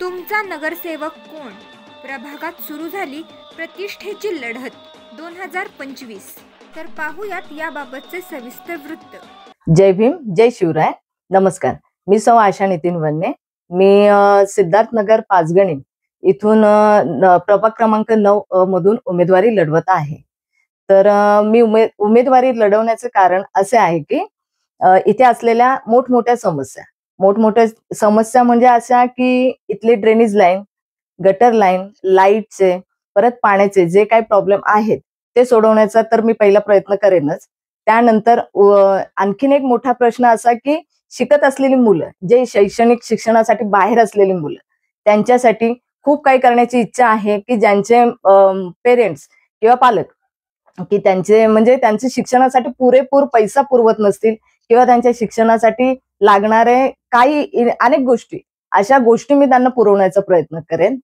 तुमचा नगरसेवक कोण? प्रभागात सुरू झाली प्रतिष्ठेची लढत 2025. तर पाहूयात याबाबतचे सविस्तर वृत्त. जय भीम, जय शिवराय. नमस्कार, मी सौ आशा नितीन वन्ने. मी सिद्धार्थनगर पाचगणी इथून प्रभाग क्रमांक 9 मधून उमेदवारी लढवत आहे. तर मी उमेदवारी लढवण्याचे कारण असे आहे की इथे असलेल्या मोठमोठ्या समस्या म्हणजे अशा की इथले ड्रेनेज लाईन, गटर लाईन, लाईटचे, परत पाण्याचे जे काही प्रॉब्लेम आहेत ते सोडवण्याचा तर मी पहिला प्रयत्न करेनच. त्यानंतर आणखीन एक मोठा प्रश्न असा की शिकत असलेली मुलं, जे शैक्षणिक शिक्षणासाठी बाहेर असलेली मुलं, त्यांच्यासाठी खूप काही करण्याची इच्छा आहे की ज्यांचे पेरेंट्स किंवा पालक की त्यांचे शिक्षणासाठी पुरेपूर पैसा पुरवत नसतील किंवा त्यांच्या शिक्षणासाठी लागणारे काही अनेक गोष्टी, अशा गोष्टी मी त्यांना पुरवण्याचा प्रयत्न करेन.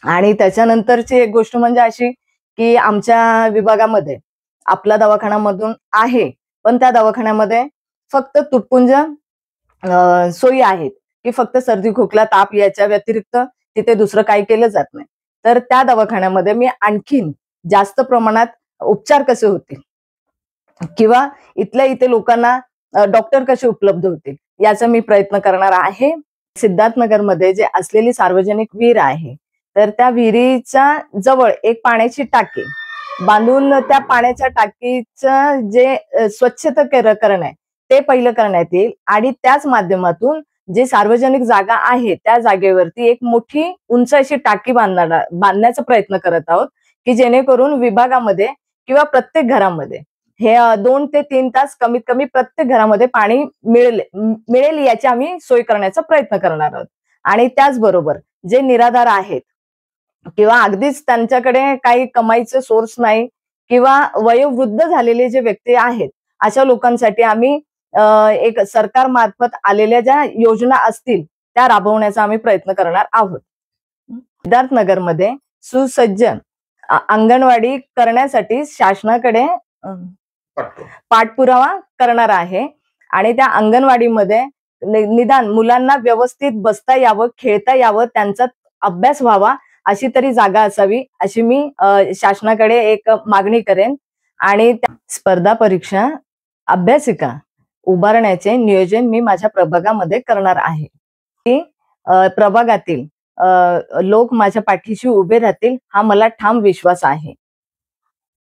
आणि त्याच्यानंतरची एक गोष्ट म्हणजे अशी की आमच्या विभागामध्ये आपला दवाखानामधून आहे, पण त्या दवाखान्यामध्ये फक्त तुटपुंज सोयी आहेत की फक्त सर्दी खोकला ताप याच्या व्यतिरिक्त तिथे दुसरं काही केलं जात नाही. तर त्या दवाखान्यामध्ये मी आणखीन जास्त प्रमाणात उपचार कसे होतील किंवा इथे लोकांना डॉक्टर कसे उपलब्ध होतील याचा मी प्रयत्न करणार आहे. सिद्धार्थनगरमध्ये जे असलेली सार्वजनिक विहीर आहे, तर त्या विहिरीच्या जवळ एक पाण्याची टाकी बांधून त्या पाण्याच्या टाकीचं जे स्वच्छताकरण आहे ते पहिलं करण्यात येईल. आणि त्याच माध्यमातून जे सार्वजनिक जागा आहे त्या जागेवरती एक मोठी उंच अशी टाकी बांधण्याचा प्रयत्न करत आहोत की जेणेकरून विभागामध्ये किंवा प्रत्येक घरामध्ये हे 2 ते 3 तास कमीत कमी प्रत्येक घरामध्ये पाणी मिळेल याची आम्ही सोय करण्याचा प्रयत्न करणार आहोत. आणि त्याचबरोबर जे निराधार आहेत किंवा अगदीच त्यांच्याकडे काही कमाईचे सोर्स नाही किंवा वयोवृद्ध झालेले जे व्यक्ती आहेत, अशा लोकांसाठी आम्ही एक सरकार मार्फत आलेल्या ज्या योजना असतील त्या राबवण्याचा आम्ही प्रयत्न करणार आहोत. सिद्धार्थनगरमध्ये सुसज्ज अंगणवाडी करण्यासाठी शासनाकडे पाठपुरावा करणार आहे. आणि त्या अंगणवाडीमध्ये निदान मुलांना व्यवस्थित बसता यावं, खेळता यावं, त्यांचा अभ्यास व्हावा अशी तरी जागा असावी अशी मी शासनाकडे एक मागणी करेन. आणि स्पर्धा परीक्षा अभ्यासिका उभारण्याचे नियोजन मी माझ्या प्रभागामध्ये करणार आहे. की प्रभागातील लोक माझ्या पाठीशी उभे राहतील हा मला ठाम विश्वास आहे.